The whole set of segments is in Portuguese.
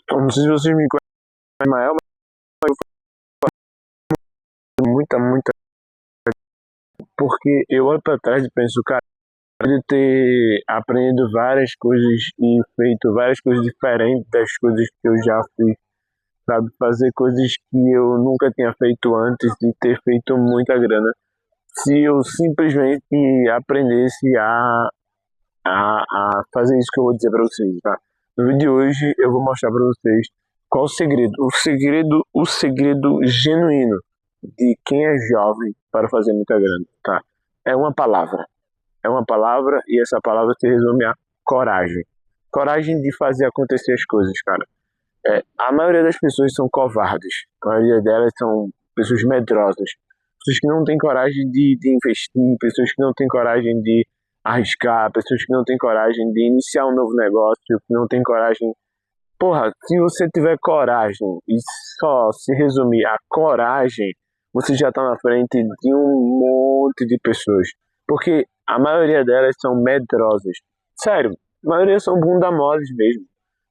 Eu não sei se vocês me conhecem, Mael, mas eu faço muita, porque eu olho pra trás e penso, cara, de ter aprendido várias coisas e feito várias coisas diferentes das coisas que eu já fiz, sabe? Fazer coisas que eu nunca tinha feito antes de ter feito muita grana. Se eu simplesmente aprendesse a fazer isso que eu vou dizer para vocês, tá? No vídeo de hoje eu vou mostrar para vocês qual o segredo, o segredo genuíno de quem é jovem para fazer muita grana, tá? É uma palavra, é uma palavra e essa palavra se resume a coragem. Coragem de fazer acontecer as coisas, cara. A maioria das pessoas são covardes, a maioria delas são pessoas medrosas, pessoas que não têm coragem de investir, pessoas que não têm coragem de arriscar, pessoas que não têm coragem de iniciar um novo negócio, que não têm coragem. Porra, se você tiver coragem e só se resumir a coragem, você já está na frente de um monte de pessoas. Porque a maioria delas são medrosas. Sério, a maioria são bunda moles mesmo.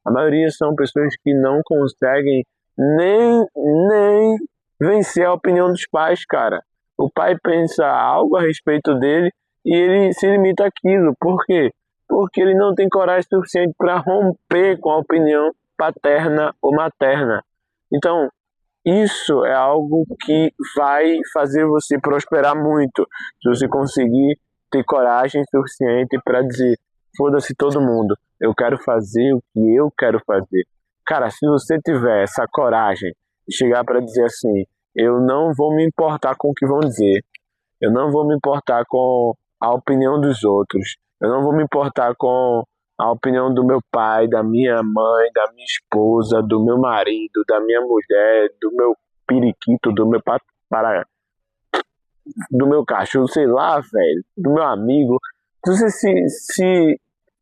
A maioria são pessoas que não conseguem nem vencer a opinião dos pais, cara. O pai pensa algo a respeito dele e ele se limita àquilo. Por quê? Porque ele não tem coragem suficiente para romper com a opinião paterna ou materna. Então, isso é algo que vai fazer você prosperar muito, se você conseguir ter coragem suficiente para dizer: foda-se todo mundo, eu quero fazer o que eu quero fazer. Cara, se você tiver essa coragem de chegar para dizer assim: eu não vou me importar com o que vão dizer, eu não vou me importar com a opinião dos outros. Eu não vou me importar com a opinião do meu pai, da minha mãe, da minha esposa, do meu marido, da minha mulher, do meu periquito, do meu cachorro, sei lá, velho, do meu amigo. Se você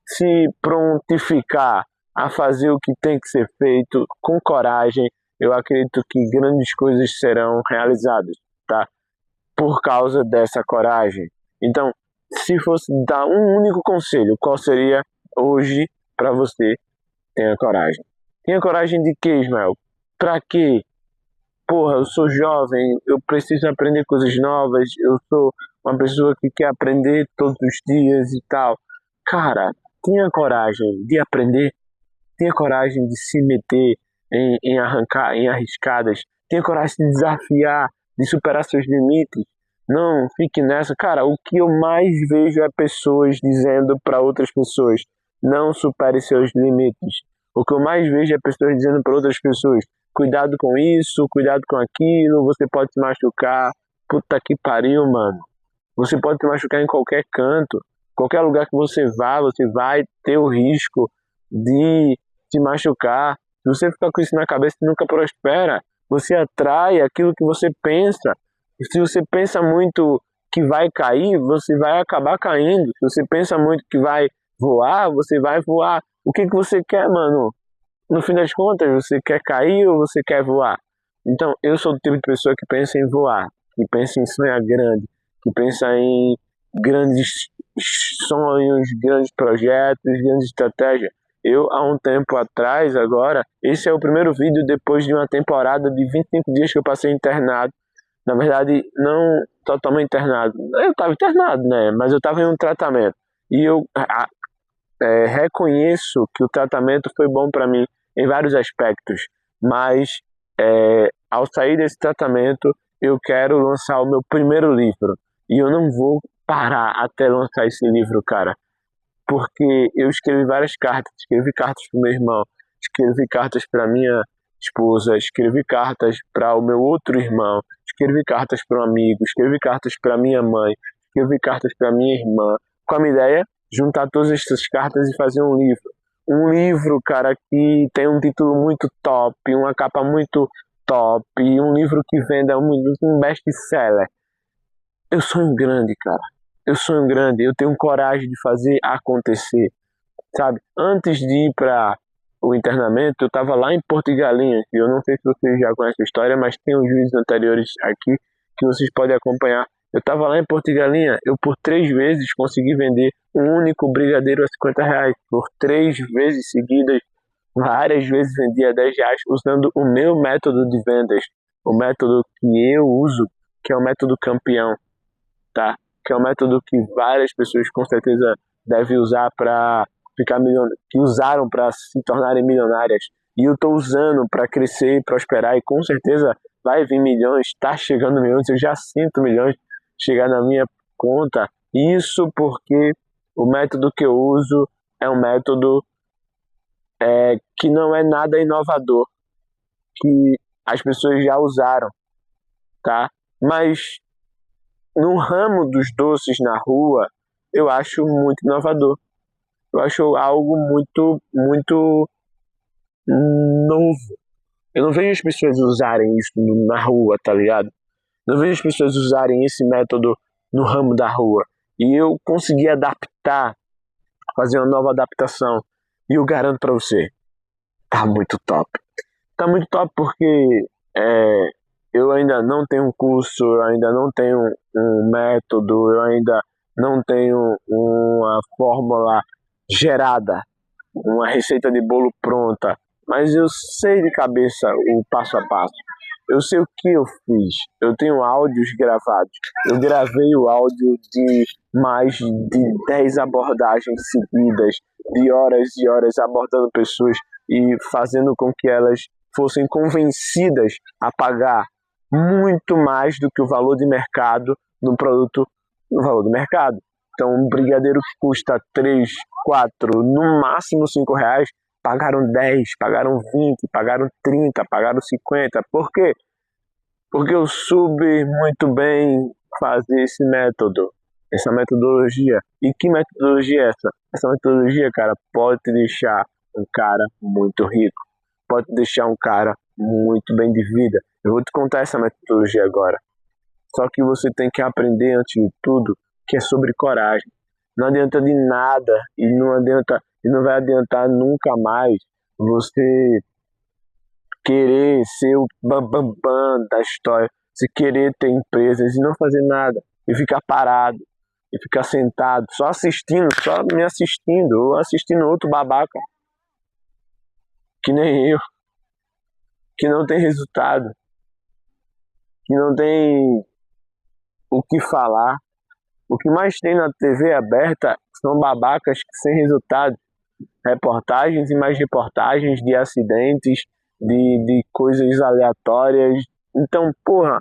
se prontificar a fazer o que tem que ser feito com coragem, eu acredito que grandes coisas serão realizadas, tá? Por causa dessa coragem. Então, se fosse dar um único conselho, qual seria hoje para você? Tenha coragem. Tenha coragem de quê, Ismael? Pra quê? Porra, eu sou jovem, eu preciso aprender coisas novas, eu sou uma pessoa que quer aprender todos os dias e tal. Cara, tenha coragem de aprender, tenha coragem de se meter em arrancar, em arriscadas, tenha coragem de desafiar, de superar seus limites. Não fique nessa. Cara, o que eu mais vejo é pessoas dizendo para outras pessoas: não supere seus limites. O que eu mais vejo é pessoas dizendo para outras pessoas: cuidado com isso, cuidado com aquilo, você pode se machucar. Puta que pariu, mano. Você pode se machucar em qualquer canto. Qualquer lugar que você vai ter o risco de se machucar. Se você ficar com isso na cabeça, você nunca prospera. Você atrai aquilo que você pensa. E se você pensa muito que vai cair, você vai acabar caindo. Se você pensa muito que vai voar, você vai voar. O que você quer, mano? No fim das contas, você quer cair ou você quer voar? Então, eu sou do tipo de pessoa que pensa em voar, que pensa em sonhar grande, que pensa em grandes sonhos, grandes projetos, grandes estratégias. Eu, há um tempo atrás, agora, esse é o primeiro vídeo depois de uma temporada de 25 dias que eu passei internado. Na verdade, não totalmente internado. Eu estava internado, né? Mas eu estava em um tratamento. E eu reconheço que o tratamento foi bom para mim em vários aspectos. Mas ao sair desse tratamento, eu quero lançar o meu primeiro livro. E eu não vou parar até lançar esse livro, cara. Porque eu escrevi várias cartas. Escrevi cartas para meu irmão, escrevi cartas para minha esposa, escrevi cartas para o meu outro irmão, escrevi cartas para um amigo, escrevi cartas para minha mãe, escrevi cartas para minha irmã. Com a minha ideia, juntar todas essas cartas e fazer um livro. Um livro, cara, que tem um título muito top, uma capa muito top, um livro que venda um best-seller. Eu sonho grande, cara. Eu sonho grande, eu tenho coragem de fazer acontecer, sabe? Antes de ir para o internamento, eu estava lá em Porto de Galinhas. E eu não sei se vocês já conhecem a história, mas tem os vídeos anteriores aqui que vocês podem acompanhar. Eu estava lá em Porto de Galinha, eu por 3 vezes consegui vender um único brigadeiro a R$ 50. Por 3 vezes seguidas, várias vezes vendi a R$ 10 usando o meu método de vendas, o método que eu uso, que é o método campeão, tá? Que é o método que várias pessoas com certeza devem usar para ficar milionárias, que usaram para se tornarem milionárias. E eu estou usando para crescer e prosperar, e com certeza vai vir milhões, está chegando milhões, eu já sinto milhões chegar na minha conta. Isso porque o método que eu uso é um método que não é nada inovador, que as pessoas já usaram, tá? Mas no ramo dos doces na rua, eu acho muito inovador. Eu acho algo muito, muito novo. Eu não vejo as pessoas usarem isso na rua, tá ligado? Não vejo as pessoas usarem esse método no ramo da rua. E eu consegui adaptar, fazer uma nova adaptação. E eu garanto pra você, tá muito top. Tá muito top porque é, eu ainda não tenho um curso, eu ainda não tenho um método, eu ainda não tenho uma fórmula gerada, uma receita de bolo pronta, mas eu sei de cabeça o passo a passo. Eu sei o que eu fiz. Eu tenho áudios gravados. Eu gravei o áudio de mais de 10 abordagens seguidas, de horas e horas abordando pessoas e fazendo com que elas fossem convencidas a pagar muito mais do que o valor de mercado no produto, no valor do mercado. Então, um brigadeiro que custa 3, 4, no máximo R$ 5, pagaram 10, pagaram 20, pagaram 30, pagaram 50. Por quê? Porque eu soube muito bem fazer esse método, essa metodologia. E que metodologia é essa? Essa metodologia, cara, pode te deixar um cara muito rico, pode te deixar um cara muito bem de vida. Eu vou te contar essa metodologia agora. Só que você tem que aprender, antes de tudo, que é sobre coragem. Não adianta de nada e não vai adiantar nunca mais você querer ser o bambambam bam, bam da história, você querer ter empresas e não fazer nada, e ficar parado, e ficar sentado, só assistindo, só me assistindo, ou assistindo outro babaca, que nem eu, que não tem resultado, que não tem o que falar. O que mais tem na TV aberta são babacas sem resultado. Reportagens e mais reportagens de acidentes, de coisas aleatórias. Então, porra,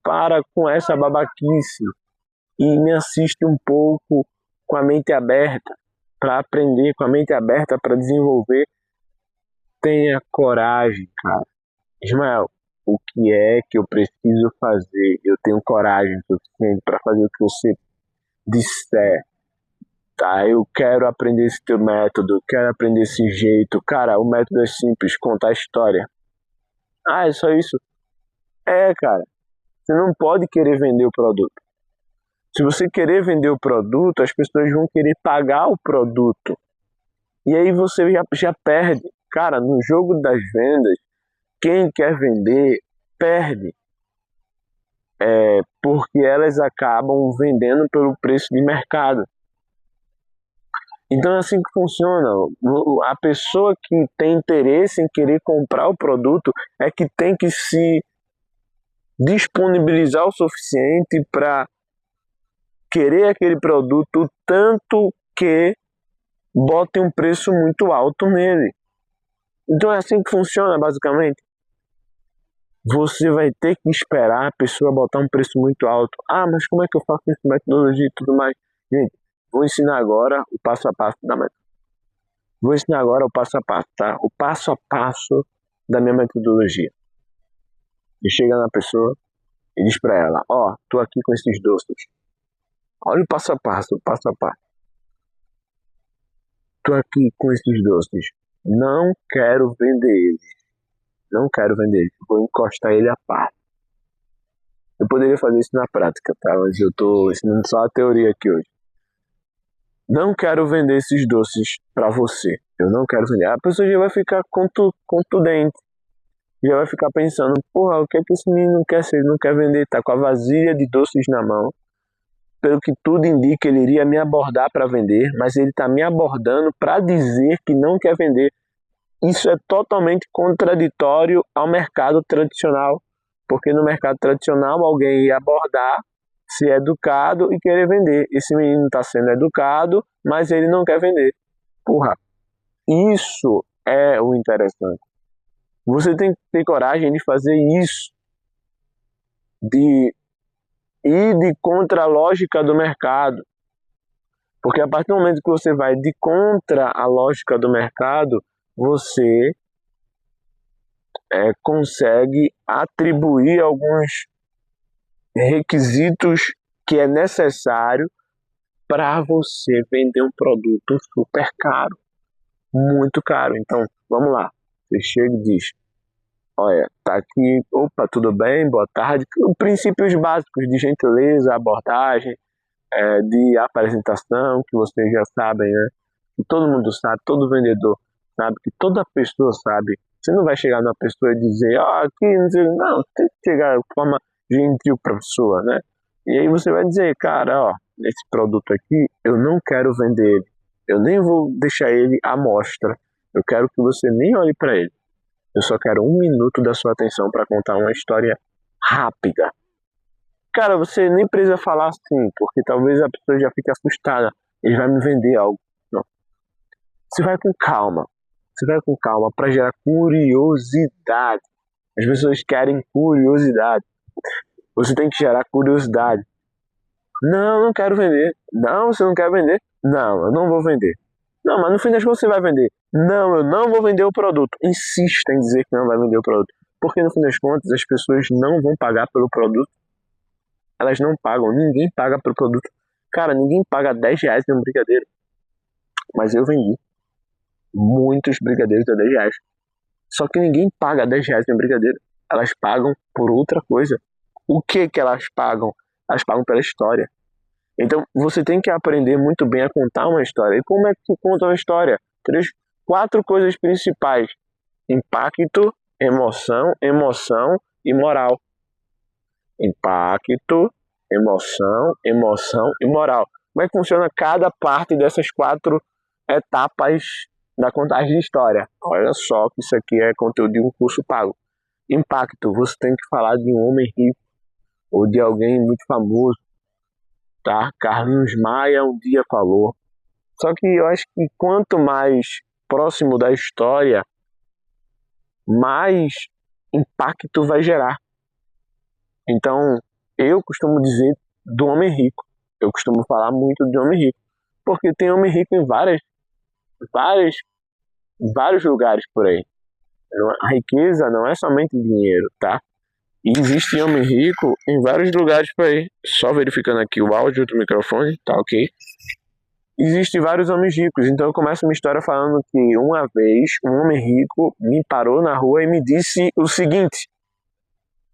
para com essa babaquice e me assiste um pouco com a mente aberta, para aprender, com a mente aberta, para desenvolver. Tenha coragem, cara. Ismael, o que é que eu preciso fazer? Eu tenho coragem suficiente para fazer o que você disser. Tá, eu quero aprender esse teu método, quero aprender esse jeito. Cara, o método é simples, contar a história. Ah, é só isso? É, cara. Você não pode querer vender o produto. Se você querer vender o produto, as pessoas vão querer pagar o produto. E aí você já perde. Cara, no jogo das vendas, quem quer vender, perde. Porque elas acabam vendendo pelo preço de mercado. Então é assim que funciona. A pessoa que tem interesse em querer comprar o produto é que tem que se disponibilizar o suficiente para querer aquele produto, tanto que bote um preço muito alto nele. Então é assim que funciona, basicamente. Você vai ter que esperar a pessoa botar um preço muito alto. Ah, mas como é que eu faço essa metodologia e tudo mais? Gente, vou ensinar agora o passo a passo da metodologia. Vou ensinar agora o passo a passo, tá? O passo a passo da minha metodologia. Você chega na pessoa e diz pra ela, ó, tô aqui com esses doces. Olha o passo a passo, o passo a passo. Tô aqui com esses doces. Não quero vender eles. Não quero vender eles. Vou encostar ele a par. Eu poderia fazer isso na prática, tá? Mas eu tô ensinando só a teoria aqui hoje. Não quero vender esses doces pra você. Eu não quero vender. A pessoa já vai ficar contundente. Já vai ficar pensando, porra, o que é que esse menino quer ser? Ele não quer vender, tá com a vasilha de doces na mão. Pelo que tudo indica, ele iria me abordar para vender, mas ele tá me abordando para dizer que não quer vender. isso é totalmente contraditório ao mercado tradicional, porque no mercado tradicional alguém ia abordar, ser educado e querer vender. Esse menino está sendo educado, mas ele não quer vender. Porra, isso é o interessante. Você tem que ter coragem de fazer isso, de ir de contra a lógica do mercado. Porque a partir do momento que você vai de contra a lógica do mercado, você consegue atribuir alguns requisitos que é necessário para você vender um produto super caro, muito caro. Então, vamos lá. Você chega e diz: olha, tá aqui, opa, tudo bem, boa tarde. Princípios básicos de gentileza, abordagem, de apresentação, que vocês já sabem, né? Que todo mundo sabe, todo vendedor sabe, que toda pessoa sabe. Você não vai chegar numa pessoa e dizer, aqui, não, tem que chegar de forma gentil para a pessoa, né? E aí você vai dizer, cara, esse produto aqui, eu não quero vender ele. Eu nem vou deixar ele à mostra. Eu quero que você nem olhe para ele. Eu só quero 1 minuto da sua atenção para contar uma história rápida. Cara, você nem precisa falar assim, porque talvez a pessoa já fique assustada. Ele vai me vender algo. Não. Você vai com calma. Você vai com calma para gerar curiosidade. As pessoas querem curiosidade. Você tem que gerar curiosidade. Não, não quero vender. Não, você não quer vender? Não, eu não vou vender. Não, mas no fim das contas você vai vender. Não, eu não vou vender o produto. Insista em dizer que não vai vender o produto. Porque no fim das contas as pessoas não vão pagar pelo produto. Elas não pagam, ninguém paga pelo produto. Cara, ninguém paga R$10 em um brigadeiro. Mas eu vendi muitos brigadeiros a R$10. Só que ninguém paga R$10 em um brigadeiro. Elas pagam por outra coisa. O que elas pagam? Elas pagam pela história. Então você tem que aprender muito bem a contar uma história. E como é que tu conta uma história? 4 coisas principais: impacto, emoção e moral. Impacto, emoção e moral. Como é que funciona cada parte dessas 4 etapas da contagem de história? Olha só que isso aqui é conteúdo de um curso pago. Impacto, você tem que falar de um homem rico ou de alguém muito famoso, tá? Carlinhos Maia um dia falou. Só que eu acho que quanto mais próximo da história, mais impacto vai gerar. Então, eu costumo dizer do homem rico. Eu costumo falar muito de homem rico. Porque tem homem rico em vários lugares por aí. A riqueza não é somente dinheiro, tá? E existe homem rico em vários lugares por aí. Só verificando aqui o áudio do microfone, tá ok? Existem vários homens ricos. Então eu começo minha história falando que uma vez um homem rico me parou na rua e me disse o seguinte: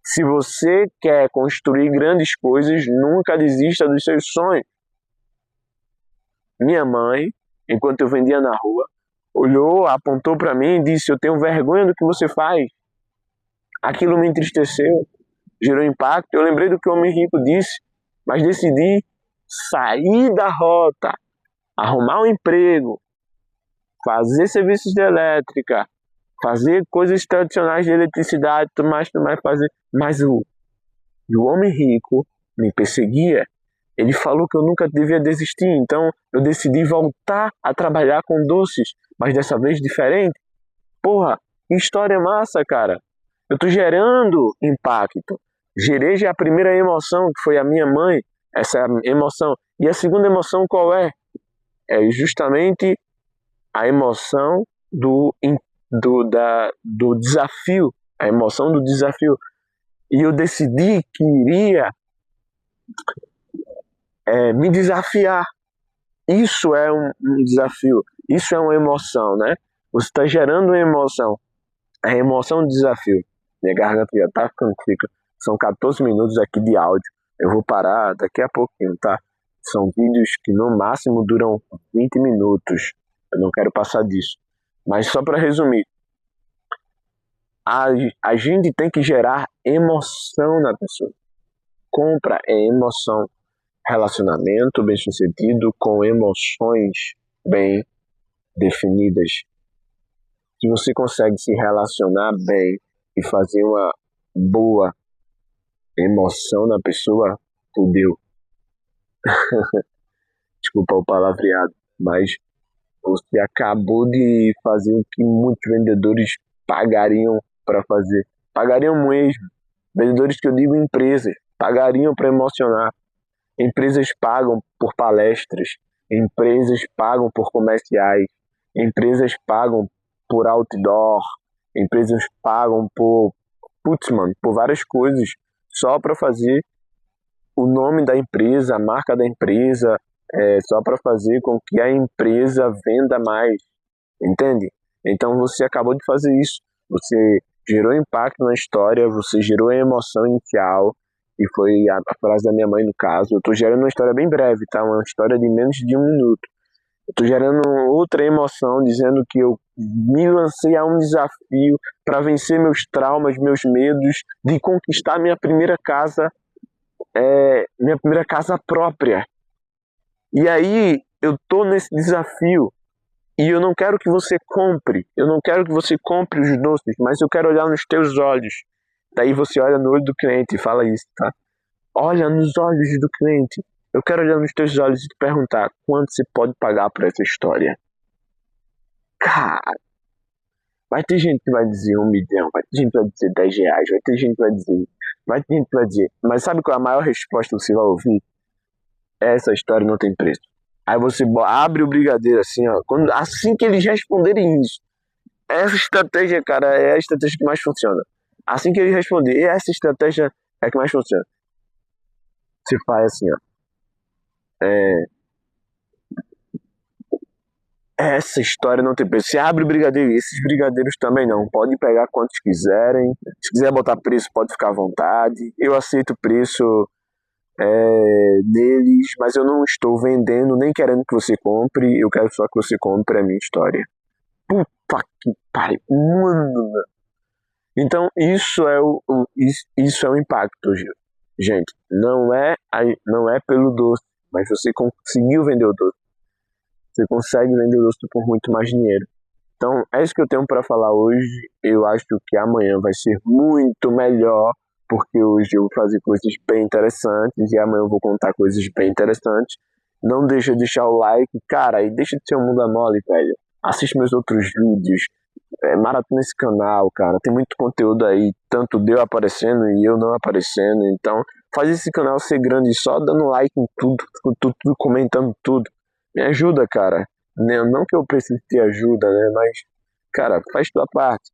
se você quer construir grandes coisas, nunca desista dos seus sonhos. Minha mãe, enquanto eu vendia na rua, olhou, apontou para mim e disse: eu tenho vergonha do que você faz. Aquilo me entristeceu, gerou impacto. Eu lembrei do que o homem rico disse, mas decidi sair da rota, arrumar um emprego, fazer serviços de elétrica, fazer coisas tradicionais de eletricidade, tudo mais fazer. Mas o homem rico me perseguia. Ele falou que eu nunca devia desistir, então eu decidi voltar a trabalhar com doces, mas dessa vez diferente. Porra, que história massa, cara. Eu tô gerando impacto. Gerei já a primeira emoção, que foi a minha mãe, essa emoção. E a segunda emoção qual é? É justamente a emoção do desafio, a emoção do desafio. E eu decidi que iria me desafiar. Isso é um desafio, isso é uma emoção, né? Você está gerando uma emoção, a emoção do desafio. Minha garganta já está ficando seca. São 14 minutos aqui de áudio. Eu vou parar daqui a pouquinho, tá? São vídeos que no máximo duram 20 minutos. Eu não quero passar disso. Mas só para resumir, a gente tem que gerar emoção na pessoa. Compra é emoção. Relacionamento bem-sucedido com emoções bem definidas. Se você consegue se relacionar bem e fazer uma boa emoção na pessoa, fudeu. Desculpa o palavreado, mas você acabou de fazer o que muitos vendedores pagariam para fazer. Pagariam mesmo. Vendedores que eu digo empresas, pagariam para emocionar. Empresas pagam por palestras, empresas pagam por comerciais, empresas pagam por outdoor, empresas pagam por, putz, mano, por várias coisas, só para fazer o nome da empresa, a marca da empresa, só para fazer com que a empresa venda mais, entende? Então você acabou de fazer isso, você gerou impacto na história, você gerou a emoção inicial, e foi a frase da minha mãe no caso. Eu tô gerando uma história bem breve, tá? Uma história de menos de 1 minuto. Eu tô gerando outra emoção, dizendo que eu me lancei a um desafio para vencer meus traumas, meus medos, de conquistar minha primeira casa própria. E aí eu tô nesse desafio e eu não quero que você compre, eu não quero que você compre os doces, mas eu quero olhar nos teus olhos. Daí você olha no olho do cliente e fala isso, tá? Olha nos olhos do cliente. Eu quero olhar nos teus olhos e te perguntar quanto você pode pagar por essa história. Cara, vai ter gente que vai dizer 1 milhão, vai ter gente que vai dizer R$ 10, vai ter gente que vai dizer, mas sabe qual é a maior resposta que você vai ouvir? Essa história não tem preço. Aí você abre o brigadeiro assim, ó, assim que eles responderem isso. Essa estratégia, cara, é a estratégia que mais funciona. Assim que eles responderem, essa estratégia é a que mais funciona. Você faz assim, ó. Essa história não tem preço. Você abre o brigadeiro, esses brigadeiros também não. Pode pegar quantos quiserem. Se quiser botar preço, pode ficar à vontade. Eu aceito o preço deles, mas eu não estou vendendo nem querendo que você compre. Eu quero só que você compre a minha história. Puta que pariu, mano. Então isso é o impacto, Gil. Gente, não é pelo doce, mas você conseguiu vender o doce. Você consegue vender o doce por muito mais dinheiro. Então, é isso que eu tenho para falar hoje. Eu acho que amanhã vai ser muito melhor, porque hoje eu vou fazer coisas bem interessantes e amanhã eu vou contar coisas bem interessantes. Não deixa de deixar o like, cara, e deixa de ser um mundo mole, velho. Assiste meus outros vídeos, maratona esse canal, cara. Tem muito conteúdo aí, tanto de eu aparecendo e eu não aparecendo. Então, faz esse canal ser grande só dando like em tudo, comentando tudo. Me ajuda, cara. Não que eu precise ter ajuda, né? Mas, cara, faz tua parte.